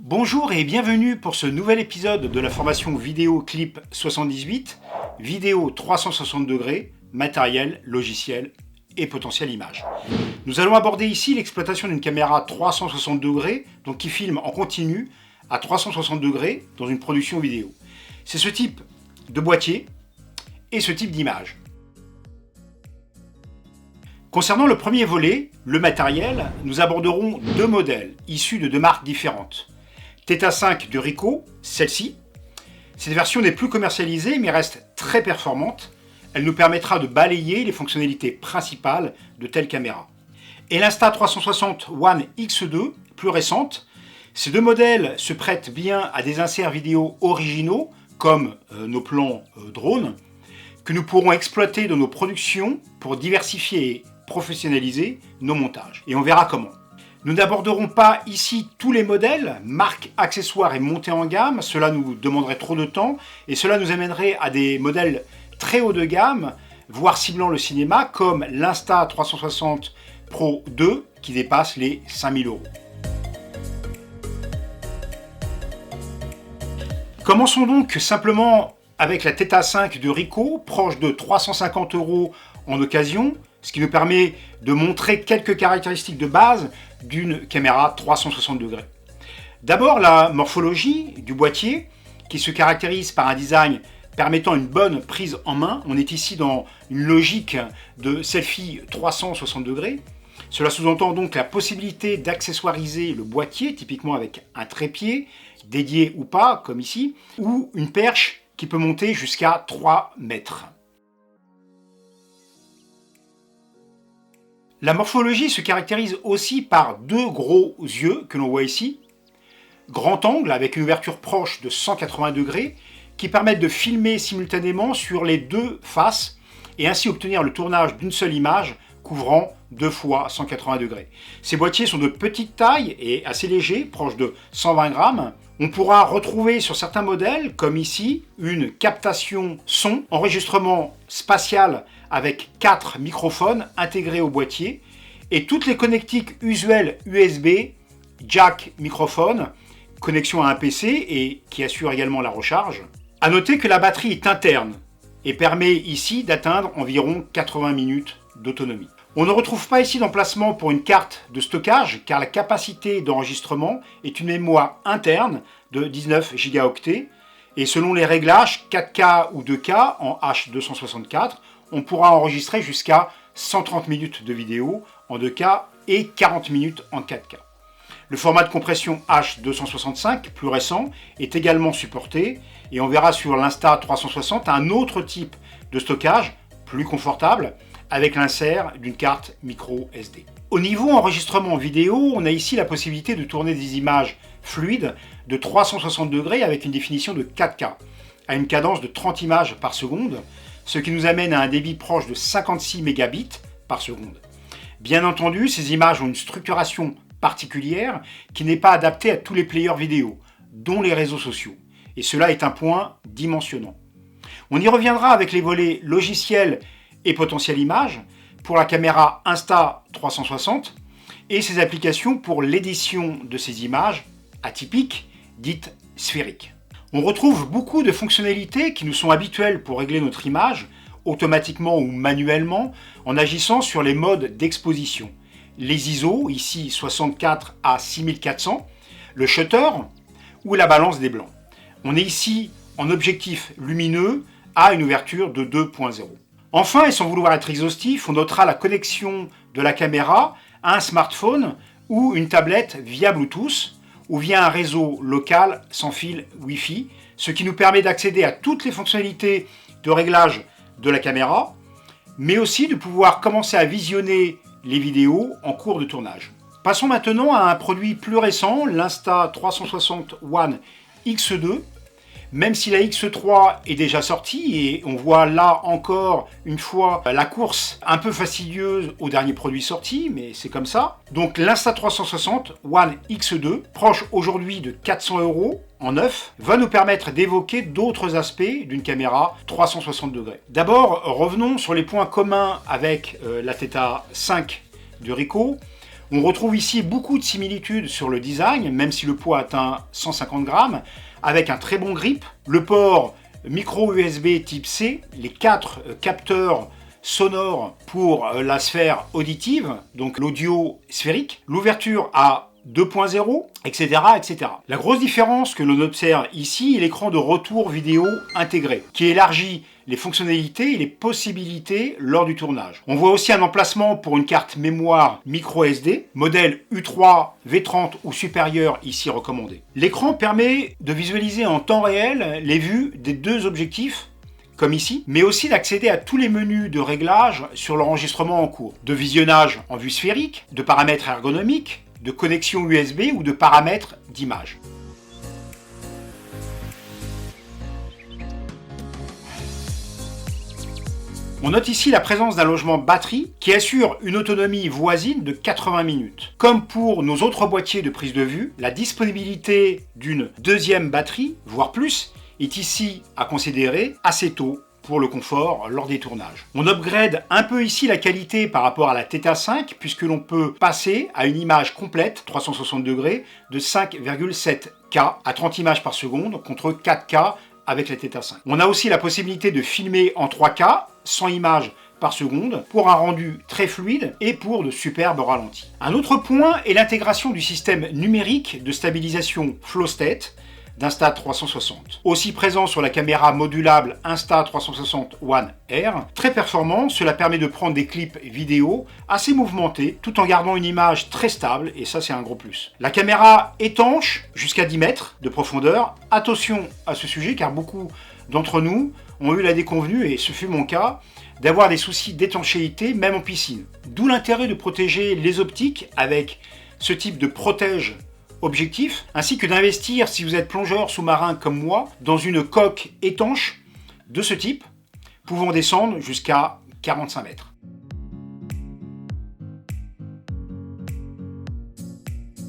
Bonjour et bienvenue pour ce nouvel épisode de la formation vidéo clip 78, vidéo 360 degrés, matériel, logiciel et potentiel image. Nous allons aborder ici l'exploitation d'une caméra 360 degrés, donc qui filme en continu à 360 degrés dans une production vidéo. C'est ce type de boîtier et ce type d'image. Concernant le premier volet, le matériel, nous aborderons deux modèles issus de deux marques différentes. Theta 5 de Ricoh, celle-ci. Cette version n'est plus commercialisée mais reste très performante. Elle nous permettra de balayer les fonctionnalités principales de telle caméra. Et l'Insta360 One X2, plus récente. Ces deux modèles se prêtent bien à des inserts vidéo originaux, comme nos plans drone, que nous pourrons exploiter dans nos productions pour diversifier et professionnaliser nos montages. Et on verra comment. Nous n'aborderons pas ici tous les modèles, marques, accessoires et montées en gamme, cela nous demanderait trop de temps et cela nous amènerait à des modèles très haut de gamme, voire ciblant le cinéma, comme l'Insta360 Pro 2 qui dépasse les 5000 €. Commençons donc simplement avec la Theta 5 de Ricoh, proche de 350 € en occasion, ce qui nous permet de montrer quelques caractéristiques de base d'une caméra 360 degrés. D'abord, la morphologie du boîtier, qui se caractérise par un design permettant une bonne prise en main. On est ici dans une logique de selfie 360 degrés. Cela sous-entend donc la possibilité d'accessoiriser le boîtier, typiquement avec un trépied, dédié ou pas, comme ici, ou une perche qui peut monter jusqu'à 3 mètres. La morphologie se caractérise aussi par deux gros yeux que l'on voit ici, grand angle avec une ouverture proche de 180 degrés qui permettent de filmer simultanément sur les deux faces et ainsi obtenir le tournage d'une seule image couvrant 2 fois 180 degrés. Ces boîtiers sont de petite taille et assez légers, proches de 120 grammes. On pourra retrouver sur certains modèles, comme ici, une captation son, enregistrement spatial avec 4 microphones intégrés au boîtier et toutes les connectiques usuelles USB, jack microphone, connexion à un PC et qui assure également la recharge. A noter que la batterie est interne et permet ici d'atteindre environ 80 minutes d'autonomie. On ne retrouve pas ici d'emplacement pour une carte de stockage car la capacité d'enregistrement est une mémoire interne de 19 gigaoctets et selon les réglages 4K ou 2K en H264, on pourra enregistrer jusqu'à 130 minutes de vidéo en 2K et 40 minutes en 4K. Le format de compression H265, plus récent, est également supporté et on verra sur l'Insta360 un autre type de stockage, plus confortable, avec l'insert d'une carte micro SD. Au niveau enregistrement vidéo, on a ici la possibilité de tourner des images fluides de 360 degrés avec une définition de 4K, à une cadence de 30 images par seconde, ce qui nous amène à un débit proche de 56 mégabits par seconde. Bien entendu, ces images ont une structuration particulière qui n'est pas adaptée à tous les players vidéo, dont les réseaux sociaux. Et cela est un point dimensionnant. On y reviendra avec les volets logiciels et potentiel image pour la caméra Insta360 et ses applications pour l'édition de ces images atypiques, dites sphériques. On retrouve beaucoup de fonctionnalités qui nous sont habituelles pour régler notre image, automatiquement ou manuellement, en agissant sur les modes d'exposition. Les ISO, ici 64 à 6400, le shutter ou la balance des blancs. On est ici en objectif lumineux à une ouverture de 2.0. Enfin, et sans vouloir être exhaustif, on notera la connexion de la caméra à un smartphone ou une tablette via Bluetooth ou via un réseau local sans fil Wi-Fi, ce qui nous permet d'accéder à toutes les fonctionnalités de réglage de la caméra, mais aussi de pouvoir commencer à visionner les vidéos en cours de tournage. Passons maintenant à un produit plus récent, l'Insta360 One X2. Même si la X3 est déjà sortie et on voit là encore une fois la course un peu fastidieuse au dernier produit sorti, mais c'est comme ça. Donc l'Insta360 One X2, proche aujourd'hui de 400 € en neuf, va nous permettre d'évoquer d'autres aspects d'une caméra 360 degrés. D'abord, revenons sur les points communs avec la Theta 5 de Ricoh. On retrouve ici beaucoup de similitudes sur le design, même si le poids atteint 150 grammes, avec un très bon grip, le port micro USB type C, les 4 capteurs sonores pour la sphère auditive, donc l'audio sphérique, l'ouverture à 2.0, etc., etc. La grosse différence que l'on observe ici est l'écran de retour vidéo intégré, qui élargit les fonctionnalités et les possibilités lors du tournage. On voit aussi un emplacement pour une carte mémoire micro SD, modèle U3, V30 ou supérieur ici recommandé. L'écran permet de visualiser en temps réel les vues des deux objectifs, comme ici, mais aussi d'accéder à tous les menus de réglage sur l'enregistrement en cours, de visionnage en vue sphérique, de paramètres ergonomiques, de connexion USB ou de paramètres d'image. On note ici la présence d'un logement batterie qui assure une autonomie voisine de 80 minutes. Comme pour nos autres boîtiers de prise de vue, la disponibilité d'une deuxième batterie, voire plus, est ici à considérer assez tôt pour le confort lors des tournages. On upgrade un peu ici la qualité par rapport à la Theta 5 puisque l'on peut passer à une image complète 360 degrés de 5,7K à 30 images par seconde contre 4K avec la Theta 5. On a aussi la possibilité de filmer en 3K 100 images par seconde pour un rendu très fluide et pour de superbes ralentis. Un autre point est l'intégration du système numérique de stabilisation Flow State d'Insta360. Aussi présent sur la caméra modulable Insta360 One R, très performant, cela permet de prendre des clips vidéo assez mouvementés tout en gardant une image très stable et ça c'est un gros plus. La caméra étanche jusqu'à 10 mètres de profondeur. Attention à ce sujet car beaucoup d'entre nous ont eu la déconvenue, et ce fut mon cas, d'avoir des soucis d'étanchéité même en piscine. D'où l'intérêt de protéger les optiques avec ce type de protège objectif, ainsi que d'investir, si vous êtes plongeur sous-marin comme moi, dans une coque étanche de ce type, pouvant descendre jusqu'à 45 mètres.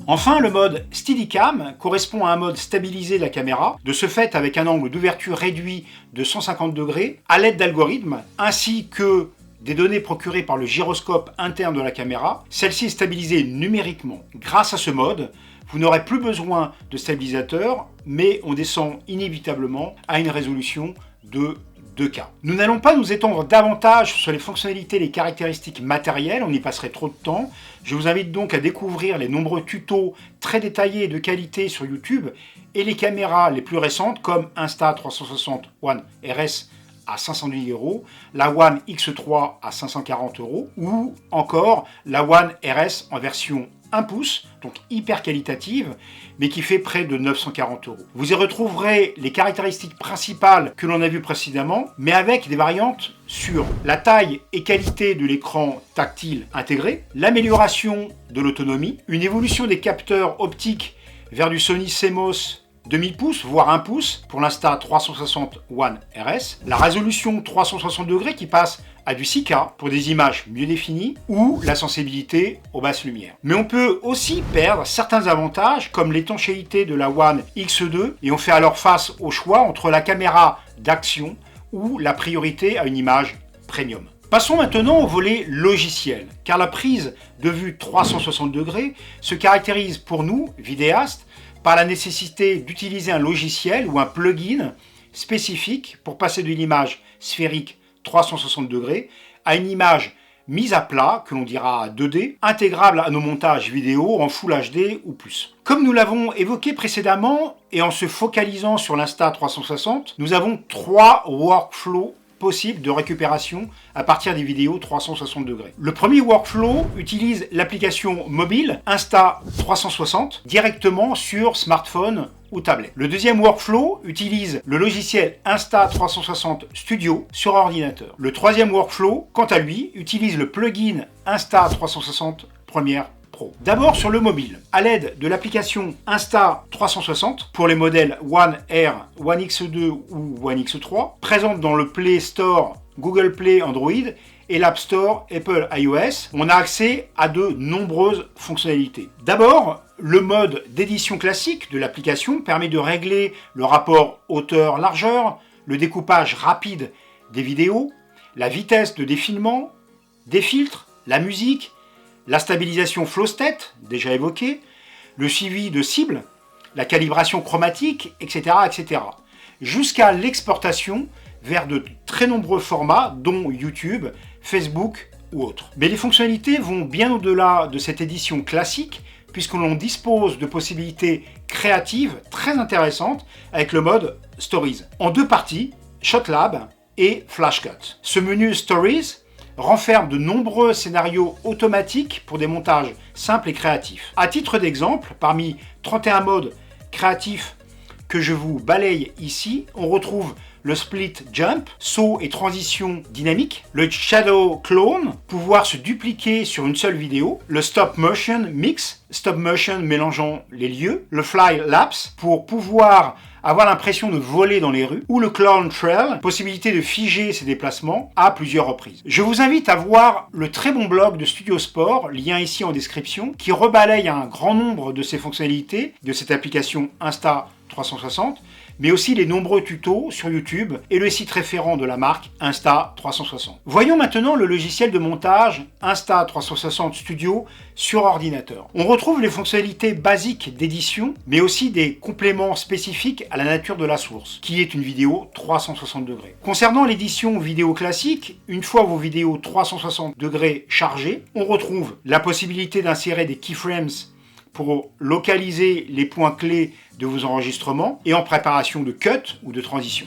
Enfin, le mode Steadicam correspond à un mode stabilisé de la caméra, de ce fait avec un angle d'ouverture réduit de 150 degrés à l'aide d'algorithmes, ainsi que des données procurées par le gyroscope interne de la caméra. Celle-ci est stabilisée numériquement. Grâce à ce mode, vous n'aurez plus besoin de stabilisateur, mais on descend inévitablement à une résolution de 2K. Nous n'allons pas nous étendre davantage sur les fonctionnalités et les caractéristiques matérielles, on y passerait trop de temps. Je vous invite donc à découvrir les nombreux tutos très détaillés et de qualité sur YouTube et les caméras les plus récentes comme Insta360 One RS à 510 €, la One X3 à 540 € ou encore la One RS en version 1 pouce, donc hyper qualitative, mais qui fait près de 940 €. Vous y retrouverez les caractéristiques principales que l'on a vues précédemment, mais avec des variantes sur la taille et qualité de l'écran tactile intégré, l'amélioration de l'autonomie, une évolution des capteurs optiques vers du Sony CMOS demi-pouce, voire 1 pouce pour l'Insta360 One RS, la résolution 360 degrés qui passe à du 6K pour des images mieux définies ou la sensibilité aux basses lumières. Mais on peut aussi perdre certains avantages comme l'étanchéité de la One X2 et on fait alors face au choix entre la caméra d'action ou la priorité à une image premium. Passons maintenant au volet logiciel, car la prise de vue 360 degrés se caractérise pour nous, vidéastes, par la nécessité d'utiliser un logiciel ou un plugin spécifique pour passer d'une image sphérique 360 degrés à une image mise à plat, que l'on dira 2D, intégrable à nos montages vidéo en Full HD ou plus. Comme nous l'avons évoqué précédemment, et en se focalisant sur l'Insta360, nous avons 3 workflows possible de récupération à partir des vidéos 360 degrés. Le premier workflow utilise l'application mobile Insta360 directement sur smartphone ou tablette. Le deuxième workflow utilise le logiciel Insta360 Studio sur ordinateur. Le troisième workflow, quant à lui, utilise le plugin Insta360 Premiere Pro. D'abord sur le mobile, à l'aide de l'application Insta360 pour les modèles One R, One X2 ou One X3, présente dans le Play Store Google Play Android et l'App Store Apple iOS, on a accès à de nombreuses fonctionnalités. D'abord, le mode d'édition classique de l'application permet de régler le rapport hauteur-largeur, le découpage rapide des vidéos, la vitesse de défilement, des filtres, la musique, la stabilisation flow state, déjà évoquée, le suivi de cibles, la calibration chromatique, etc., etc., jusqu'à l'exportation vers de très nombreux formats, dont YouTube, Facebook ou autres. Mais les fonctionnalités vont bien au-delà de cette édition classique, puisque l'on dispose de possibilités créatives très intéressantes avec le mode Stories, en deux parties, ShotLab et FlashCut. Ce menu Stories renferme de nombreux scénarios automatiques pour des montages simples et créatifs. À titre d'exemple, parmi 31 modes créatifs que je vous balaye ici, on retrouve le split jump, saut et transition dynamique, le shadow clone, pouvoir se dupliquer sur une seule vidéo, le stop motion mix, stop motion mélangeant les lieux, le fly lapse, pour pouvoir avoir l'impression de voler dans les rues, ou le clone trail, possibilité de figer ses déplacements à plusieurs reprises. Je vous invite à voir le très bon blog de Studio Sport, lien ici en description, qui rebalaye un grand nombre de ces fonctionnalités de cette application Insta360, mais aussi les nombreux tutos sur YouTube et le site référent de la marque Insta360. Voyons maintenant le logiciel de montage Insta360 Studio sur ordinateur. On retrouve les fonctionnalités basiques d'édition, mais aussi des compléments spécifiques à la nature de la source, qui est une vidéo 360 degrés. Concernant l'édition vidéo classique, une fois vos vidéos 360 degrés chargées, on retrouve la possibilité d'insérer des keyframes pour localiser les points clés de vos enregistrements et en préparation de cut ou de transition.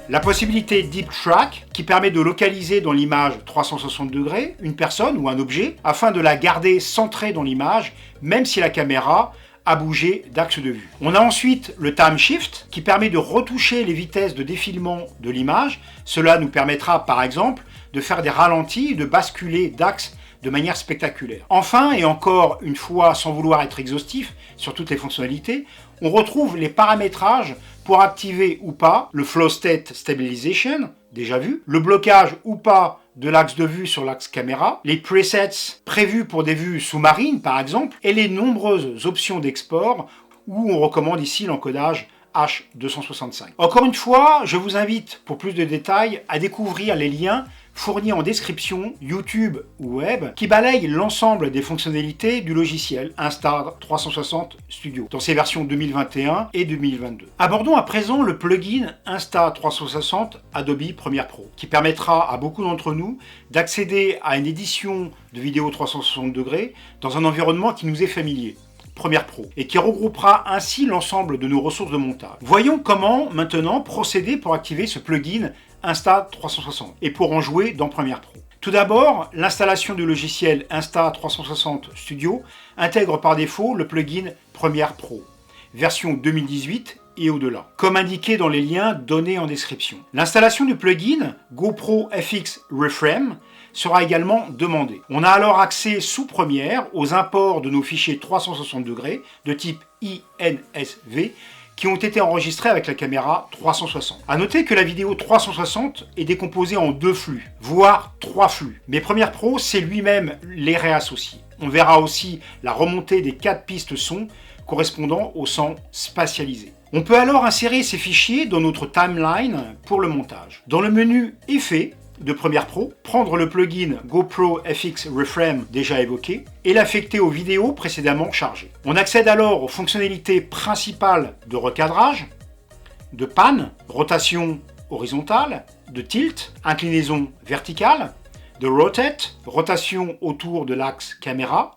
La possibilité Deep Track qui permet de localiser dans l'image 360 degrés une personne ou un objet afin de la garder centrée dans l'image même si la caméra a bougé d'axe de vue. On a ensuite le Time Shift qui permet de retoucher les vitesses de défilement de l'image. Cela nous permettra par exemple de faire des ralentis et de basculer d'axe de manière spectaculaire. Enfin, et encore une fois sans vouloir être exhaustif sur toutes les fonctionnalités, on retrouve les paramétrages pour activer ou pas le Flow State Stabilization, déjà vu, le blocage ou pas de l'axe de vue sur l'axe caméra, les presets prévus pour des vues sous-marines par exemple, et les nombreuses options d'export où on recommande ici l'encodage H265. Encore une fois, je vous invite pour plus de détails à découvrir les liens fournis en description YouTube ou web qui balayent l'ensemble des fonctionnalités du logiciel Insta360 Studio dans ses versions 2021 et 2022. Abordons à présent le plugin Insta360 Adobe Premiere Pro qui permettra à beaucoup d'entre nous d'accéder à une édition de vidéo 360 degrés dans un environnement qui nous est familier. Premiere Pro, et qui regroupera ainsi l'ensemble de nos ressources de montage. Voyons comment maintenant procéder pour activer ce plugin Insta360 et pour en jouer dans Premiere Pro. Tout d'abord, l'installation du logiciel Insta360 Studio intègre par défaut le plugin Premiere Pro, version 2018 et au-delà, comme indiqué dans les liens donnés en description. L'installation du plugin GoPro FX Reframe sera également demandée. On a alors accès sous Premiere aux imports de nos fichiers 360 degrés de type INSV qui ont été enregistrés avec la caméra 360. A noter que la vidéo 360 est décomposée en 2 flux, voire 3 flux, mais Premiere Pro sait lui-même les réassocier. On verra aussi la remontée des 4 pistes son correspondant au son spatialisé. On peut alors insérer ces fichiers dans notre timeline pour le montage. Dans le menu Effets de Premiere Pro, prendre le plugin GoPro FX Reframe déjà évoqué et l'affecter aux vidéos précédemment chargées. On accède alors aux fonctionnalités principales de recadrage, de pan, rotation horizontale, de tilt, inclinaison verticale, de rotate, rotation autour de l'axe caméra,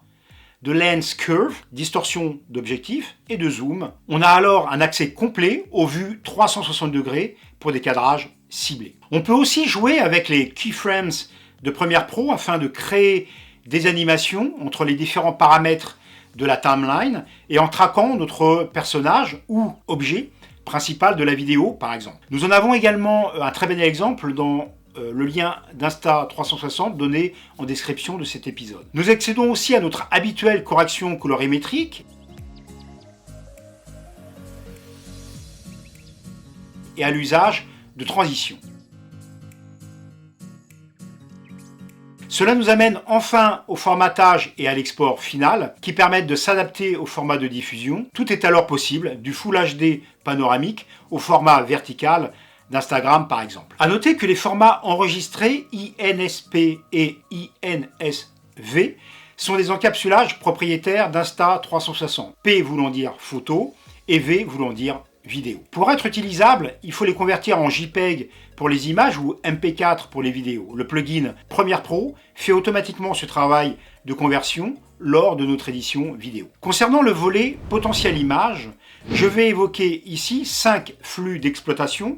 de lens curve, distorsion d'objectif et de zoom. On a alors un accès complet aux vues 360 degrés pour des cadrages ciblés. On peut aussi jouer avec les keyframes de Premiere Pro afin de créer des animations entre les différents paramètres de la timeline et en traquant notre personnage ou objet principal de la vidéo par exemple. Nous en avons également un très bel exemple dans le lien d'Insta360 donné en description de cet épisode. Nous accédons aussi à notre habituelle correction colorimétrique et à l'usage de transitions. Cela nous amène enfin au formatage et à l'export final qui permettent de s'adapter au format de diffusion. Tout est alors possible, du Full HD panoramique au format vertical d'Instagram par exemple. A noter que les formats enregistrés INSP et INSV sont des encapsulages propriétaires d'Insta360. P voulant dire photo et V voulant dire vidéo. Pour être utilisables, il faut les convertir en JPEG pour les images ou MP4 pour les vidéos. Le plugin Premiere Pro fait automatiquement ce travail de conversion lors de notre édition vidéo. Concernant le volet potentiel image, je vais évoquer ici 5 flux d'exploitation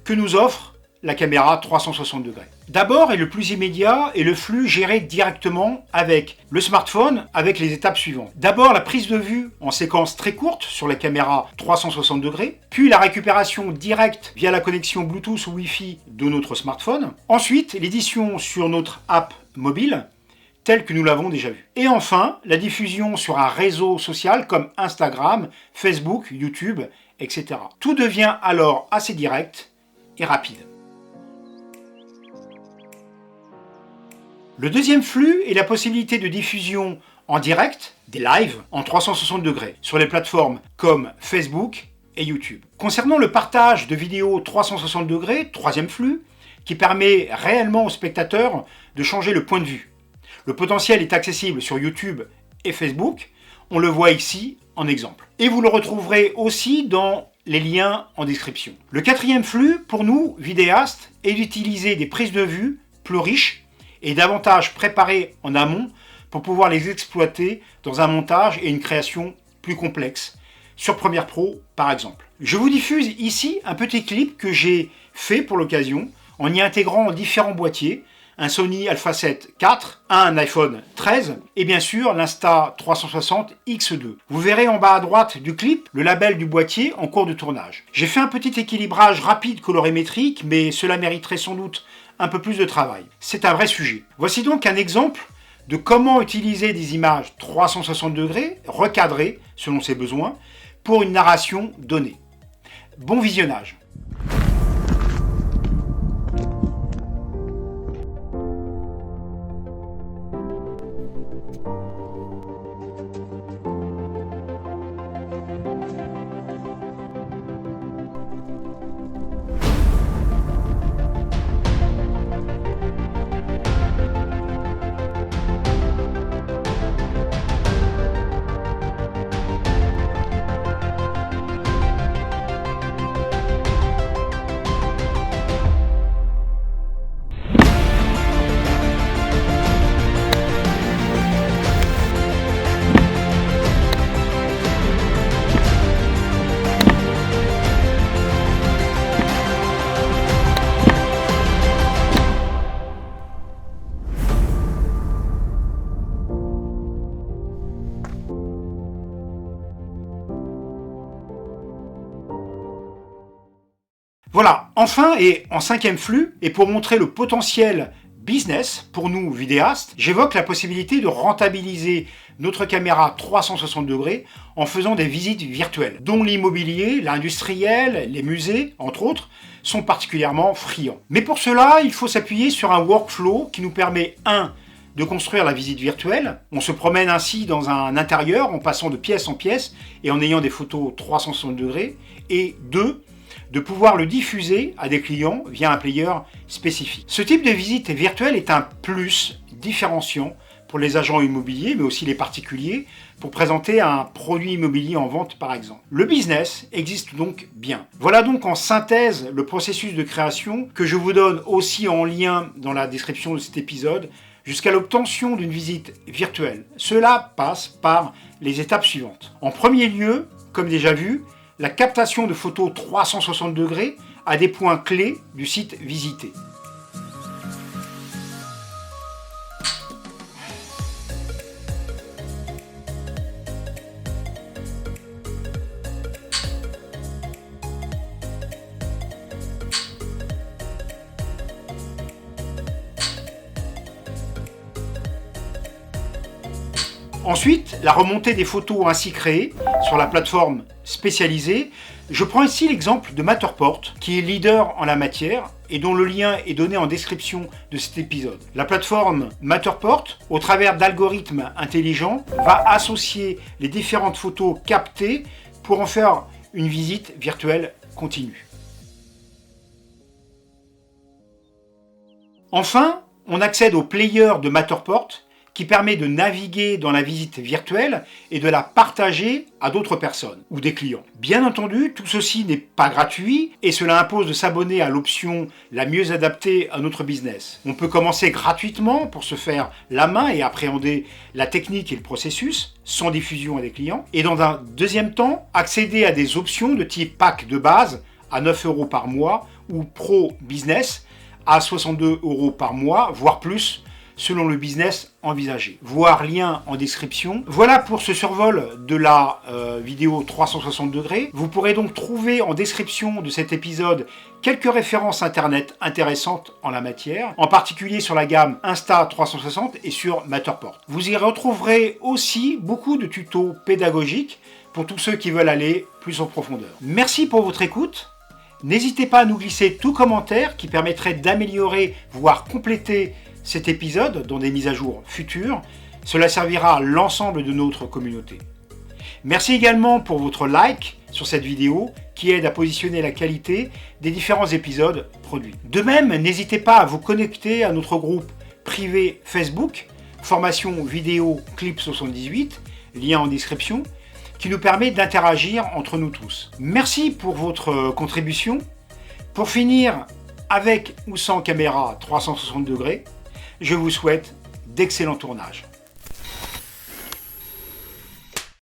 que nous offre la caméra 360 degrés. D'abord et le plus immédiat est le flux géré directement avec le smartphone avec les étapes suivantes. D'abord la prise de vue en séquence très courte sur la caméra 360 degrés, puis la récupération directe via la connexion Bluetooth ou Wi-Fi de notre smartphone. Ensuite l'édition sur notre app mobile, telle que nous l'avons déjà vu. Et enfin la diffusion sur un réseau social comme Instagram, Facebook, YouTube, etc. Tout devient alors assez direct et rapide. Le deuxième flux est la possibilité de diffusion en direct, des lives, en 360 degrés, sur les plateformes comme Facebook et YouTube. Concernant le partage de vidéos 360 degrés, troisième flux, qui permet réellement aux spectateurs de changer le point de vue. Le potentiel est accessible sur YouTube et Facebook, on le voit ici en exemple. Et vous le retrouverez aussi dans les liens en description. Le quatrième flux, pour nous, vidéastes, est d'utiliser des prises de vue plus riches et davantage préparées en amont pour pouvoir les exploiter dans un montage et une création plus complexe, sur Premiere Pro par exemple. Je vous diffuse ici un petit clip que j'ai fait pour l'occasion en y intégrant différents boîtiers, un Sony Alpha 7 IV, un iPhone 13 et bien sûr l'Insta360 X2. Vous verrez en bas à droite du clip le label du boîtier en cours de tournage. J'ai fait un petit équilibrage rapide colorimétrique, mais cela mériterait sans doute un peu plus de travail. C'est un vrai sujet. Voici donc un exemple de comment utiliser des images 360 degrés recadrées selon ses besoins pour une narration donnée. Bon visionnage. Voilà, enfin et en cinquième flux, et pour montrer le potentiel business pour nous vidéastes, j'évoque la possibilité de rentabiliser notre caméra 360 degrés en faisant des visites virtuelles, dont l'immobilier, l'industriel, les musées, entre autres, sont particulièrement friands. Mais pour cela, il faut s'appuyer sur un workflow qui nous permet, 1, de construire la visite virtuelle. On se promène ainsi dans un intérieur en passant de pièce en pièce et en ayant des photos 360 degrés, et 2, de pouvoir le diffuser à des clients via un player spécifique. Ce type de visite virtuelle est un plus différenciant pour les agents immobiliers, mais aussi les particuliers, pour présenter un produit immobilier en vente par exemple. Le business existe donc bien. Voilà donc en synthèse le processus de création que je vous donne aussi en lien dans la description de cet épisode, jusqu'à l'obtention d'une visite virtuelle. Cela passe par les étapes suivantes. En premier lieu, comme déjà vu, la captation de photos 360 degrés à des points clés du site visité. Ensuite, la remontée des photos ainsi créées sur la plateforme spécialisée. Je prends ici l'exemple de Matterport, qui est leader en la matière et dont le lien est donné en description de cet épisode. La plateforme Matterport, au travers d'algorithmes intelligents, va associer les différentes photos captées pour en faire une visite virtuelle continue. Enfin, on accède au player de Matterport qui permet de naviguer dans la visite virtuelle et de la partager à d'autres personnes ou des clients. Bien entendu, tout ceci n'est pas gratuit et cela impose de s'abonner à l'option la mieux adaptée à notre business. On peut commencer gratuitement pour se faire la main et appréhender la technique et le processus sans diffusion à des clients. Et dans un deuxième temps, accéder à des options de type pack de base à 9 € par mois ou Pro Business à 62 € par mois, voire plus, selon le business envisagé. Voir lien en description. Voilà pour ce survol de la vidéo 360 degrés. Vous pourrez donc trouver en description de cet épisode quelques références internet intéressantes en la matière, en particulier sur la gamme Insta360 et sur Matterport. Vous y retrouverez aussi beaucoup de tutos pédagogiques pour tous ceux qui veulent aller plus en profondeur. Merci pour votre écoute. N'hésitez pas à nous glisser tout commentaire qui permettrait d'améliorer, voire compléter cet épisode dans des mises à jour futures. Cela servira à l'ensemble de notre communauté. Merci également pour votre like sur cette vidéo qui aide à positionner la qualité des différents épisodes produits. De même, n'hésitez pas à vous connecter à notre groupe privé Facebook, Formation Vidéo Clip 78, lien en description, qui nous permet d'interagir entre nous tous. Merci pour votre contribution. Pour finir, avec ou sans caméra 360 degrés, je vous souhaite d'excellents tournages.